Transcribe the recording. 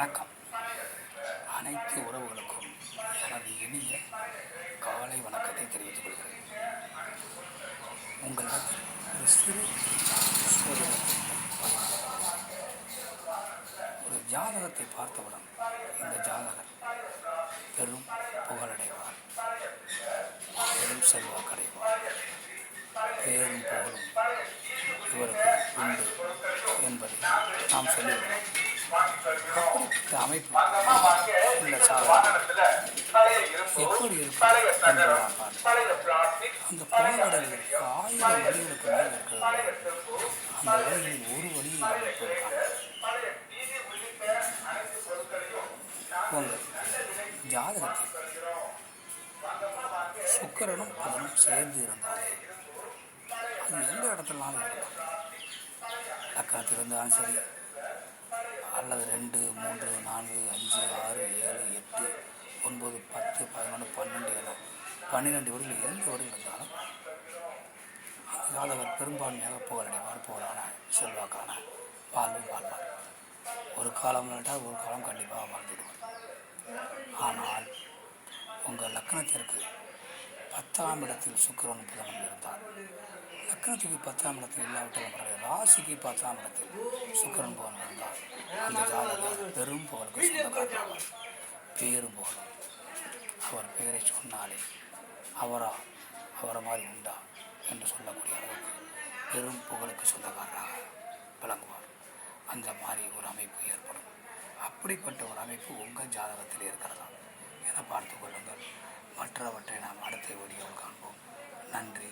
வணக்கம். அனைத்து உறவுகளுக்கும் எனது இனிய காலை வணக்கத்தை தெரிவித்துக் கொள்கிறேன். உங்களிடத்தில் ஒரு சிறு சோதனை ஒரு ஜாதகத்தை பார்த்தவுடன் இந்த ஜாதகர் பெரும் புகழடைவார், பெரும் செல்வாக்கடைவார், பேரும் புகழும் இவருக்கு உண்டு என்பதை நாம் சொல்லிவிடுவோம். அப்படிப்பட்ட அமைப்பு உள்ள சாதகம் எப்படி இருக்கும் என்று நான் பார்த்தேன். அந்த புகழடைவதற்கு 1000 வழிகளுக்கு மேல் இருக்கிறது. அந்த வழிகளில் ஒரு வழியை உங்கள் ஜாதகத்தில் சுக்கிரனும் புதனும் சேர்ந்து இருந்தாலே அது எந்த இடத்துலனாலும் இருக்கலாம். லக்கணத்தில் இருந்தாலும் சரி, அல்லது 2, 3, 4, 5, 6, 7, 8, 9, 10, 11, 12 என 12 வடிவில் எந்த வடிவில் இருந்தாலும் அந்த ஜாதகர் பெரும்பான்மையாக புகழடைவார், புகழான செல்வாக்கான வாழ்வை வாழ்வார். ஒரு காலம் இல்லாட்டால் ஒரு காலம் கண்டிப்பாக வாழ்ந்துவிடுவார். ஆனால் உங்கள் லக்கணத்திற்கு 10ஆம் இடத்தில் சுக்கிரனும் புதனும் இருந்தார், லக்கணத்துக்கு 10ஆம் இடத்தில் இல்லாவிட்டால் ராசிக்கு 10ஆம் இடத்தில் சுக்கிரன் புதன் இருந்தார், அந்த ஜாதகர் பெரும் புகழுக்கு சொந்தக்காரர், பேரும் புகழும். அவர் பெயரை சொன்னாலே அவரை மாதிரி உண்டா என்று சொல்லக்கூடிய அளவுக்கு பெரும் புகழுக்கு சொந்தக்காரராக விளங்குவார். அந்த மாதிரி ஒரு அமைப்பு ஏற்படும். அப்படிப்பட்ட ஒரு அமைப்பு உங்கள் ஜாதகத்தில் இருக்கிறதா என பார்த்து கொள்ளுங்கள். மற்றவற்றை நாம் அடுத்த வீடியோவில் காண்போம். நன்றி.